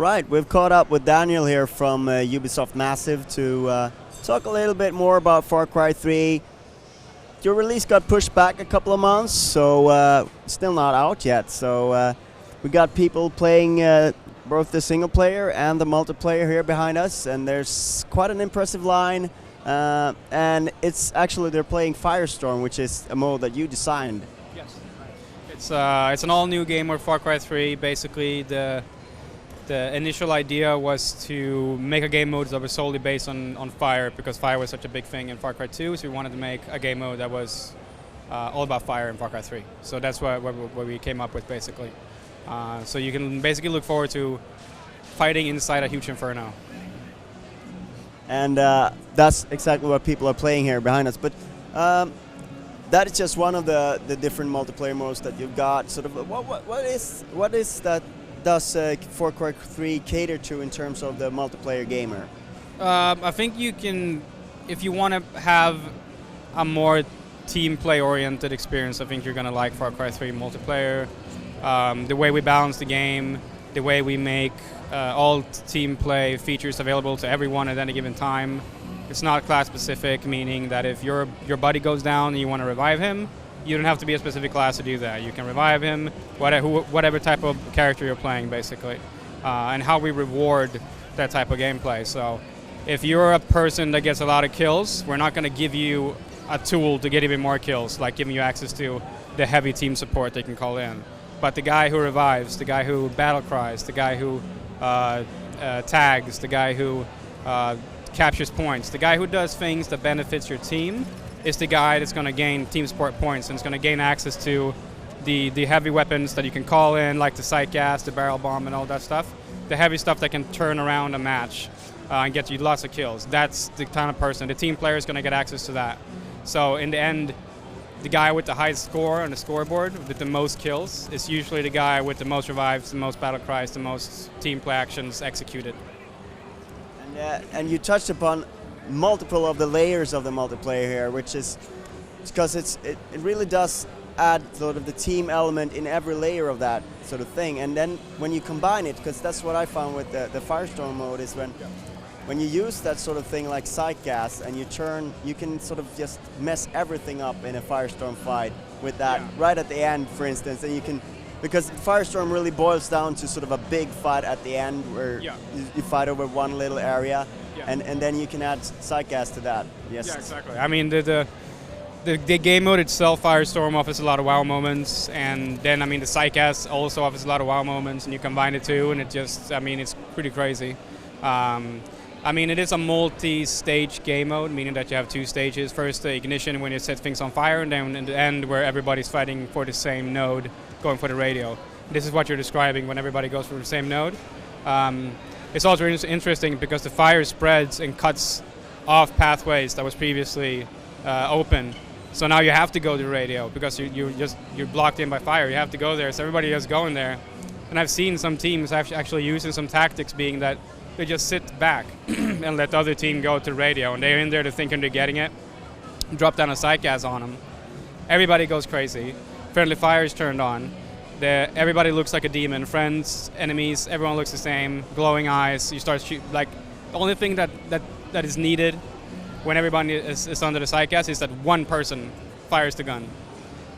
right, we've caught up with Daniel here from Ubisoft Massive to talk a little bit more about Far Cry 3. Your release got pushed back a couple of months, so still not out yet. So we got people playing both the single player and the multiplayer here behind us, and there's quite an impressive line. And it's actually they're playing Firestorm, which is a mode that you designed. Yes, it's an all-new game with Far Cry 3. Basically, the initial idea was to make a game mode that was solely based on fire, because fire was such a big thing in Far Cry 2, so we wanted to make a game mode that was all about fire in Far Cry 3. So that's what we came up with, basically. So you can basically look forward to fighting inside a huge inferno. And that's exactly what people are playing here behind us. But that is just one of the different multiplayer modes that you've got. Sort of, what is that does Far Cry 3 cater to in terms of the multiplayer gamer? I think you can, if you want to have a more team play oriented experience, I think you're going to like Far Cry 3 multiplayer. The way we balance the game, the way we make all team play features available to everyone at any given time. It's not class specific, meaning that if your buddy goes down and you want to revive him, you don't have to be a specific class to do that. You can revive him, whatever type of character you're playing, basically. And how we reward that type of gameplay. So if you're a person that gets a lot of kills, we're not going to give you a tool to get even more kills, like giving you access to the heavy team support they can call in. But the guy who revives, the guy who battle cries, the guy who tags, the guy who captures points, the guy who does things that benefits your team is the guy that's going to gain team support points and is going to gain access to the heavy weapons that you can call in, like the sight gas, the barrel bomb, and all that stuff. The heavy stuff that can turn around a match and get you lots of kills. That's the kind of person. The team player is going to get access to that. So in the end, the guy with the highest score on the scoreboard with the most kills is usually the guy with the most revives, the most battle cries, the most team play actions executed. And you touched upon multiple of the layers of the multiplayer here, which is because it really does add sort of the team element in every layer of that sort of thing. And then when you combine it, because that's what I found with the Firestorm mode, is when you use that sort of thing like sight gas and you can sort of just mess everything up in a Firestorm fight with that right at the end, for instance, and you can, because Firestorm really boils down to sort of a big fight at the end where you fight over one little area, and then you can add sight gas to that. Yes. Yeah, exactly. I mean, the game mode itself, Firestorm, offers a lot of wow moments, and then, I mean, the sight gas also offers a lot of wow moments, and you combine the two, and it just, I mean, it's pretty crazy. I mean, it is a multi-stage game mode, meaning that you have two stages. First, the ignition when you set things on fire, and then in the end where everybody's fighting for the same node, going for the radio. This is what you're describing when everybody goes for the same node. It's also interesting because the fire spreads and cuts off pathways that was previously open. So now you have to go to the radio because you're blocked in by fire. You have to go there, so everybody is going there. And I've seen some teams actually using some tactics, being that they just sit back and let the other team go to the radio, and they're in there to thinking they're getting it, drop down a sight gas on them. Everybody goes crazy. Friendly fire is turned on. Everybody looks like a demon. Friends, enemies, everyone looks the same. Glowing eyes. You start shoot. Like, the only thing that is needed when everybody is under the sight gas is that one person fires the gun,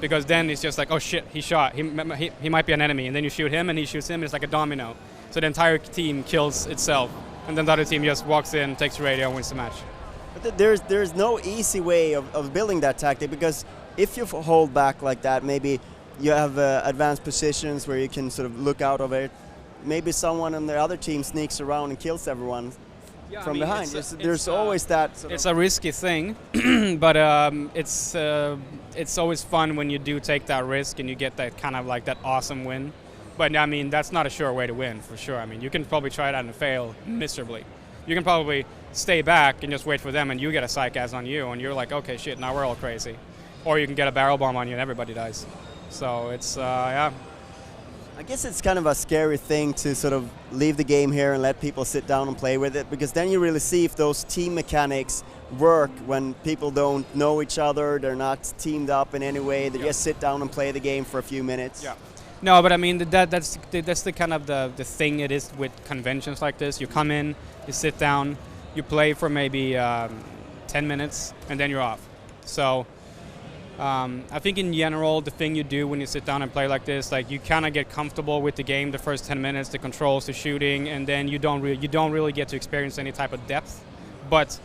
because then it's just like, oh shit, he shot. He might be an enemy, and then you shoot him, and he shoots him, and it's like a domino. So the entire team kills itself, and then the other team just walks in, takes the radio, and wins the match. But there's no easy way of building that tactic, because if you hold back like that, maybe you have advanced positions where you can sort of look out of it. Maybe someone on the other team sneaks around and kills everyone from behind. There's always that. It's a risky thing, but it's always fun when you do take that risk and you get that kind of like that awesome win. But I mean, that's not a sure way to win, for sure. I mean, you can probably try that and fail miserably. You can probably stay back and just wait for them, and you get a sight gas on you, and you're like, okay, shit, now we're all crazy. Or you can get a barrel bomb on you and everybody dies. So it's, yeah. I guess it's kind of a scary thing to sort of leave the game here and let people sit down and play with it, because then you really see if those team mechanics work when people don't know each other, they're not teamed up in any way, they just sit down and play the game for a few minutes. Yeah. No, but I mean that's the kind of the thing it is with conventions like this. You come in, you sit down, you play for maybe 10 minutes, and then you're off. So I think in general, the thing you do when you sit down and play like this, like you kind of get comfortable with the game the first 10 minutes, the controls, the shooting, and then you don't really get to experience any type of depth. But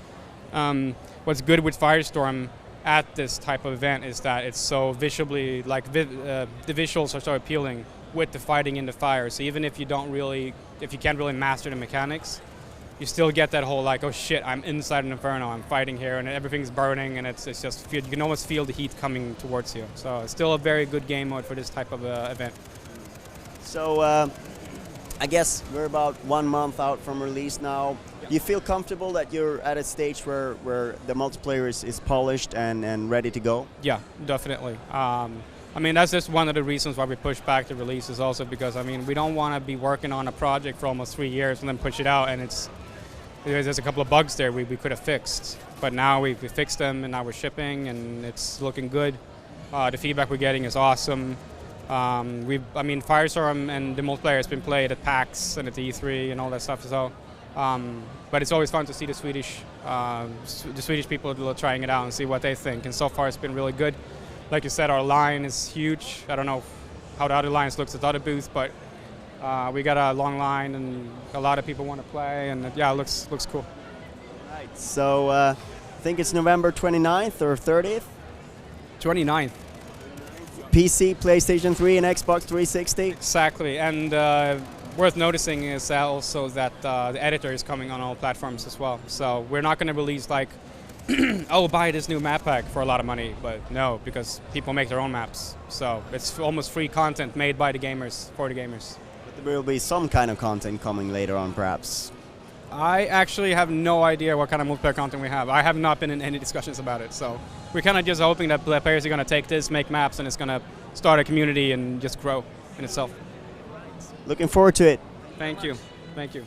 what's good with Firestorm at this type of event is that it's so visually, like the visuals are so appealing with the fighting in the fire. So even if you can't really master the mechanics, you still get that whole like, oh shit, I'm inside an inferno, I'm fighting here, and everything's burning, and it's just you can almost feel the heat coming towards you. So it's still a very good game mode for this type of event. So I guess we're about 1 month out from release now. You feel comfortable that you're at a stage where the multiplayer is polished and ready to go? Yeah, definitely. I mean, that's just one of the reasons why we push back the release, is also because, I mean, we don't want to be working on a project for almost 3 years and then push it out, and there's a couple of bugs there we could have fixed. But now we fixed them, and now we're shipping, and it's looking good. The feedback we're getting is awesome. I mean, Firestorm and the multiplayer has been played at PAX and at the E3 and all that stuff. So, but it's always fun to see the Swedish people trying it out and see what they think. And so far, it's been really good. Like you said, our line is huge. I don't know how the other lines looks at the other booth, but we got a long line, and a lot of people want to play, and yeah, it looks cool. Right. So I think it's November 29th or 30th. 29th. PC, PlayStation 3, and Xbox 360. Exactly, and worth noticing is also that the editor is coming on all platforms as well. So we're not going to release like, oh, buy this new map pack for a lot of money, but no, because people make their own maps. So it's almost free content made by the gamers, for the gamers. But there will be some kind of content coming later on, perhaps. I actually have no idea what kind of multiplayer content we have. I have not been in any discussions about it. So we're kind of just hoping that players are going to take this, make maps, and it's going to start a community and just grow in itself. Looking forward to it. Thank you. Thank you.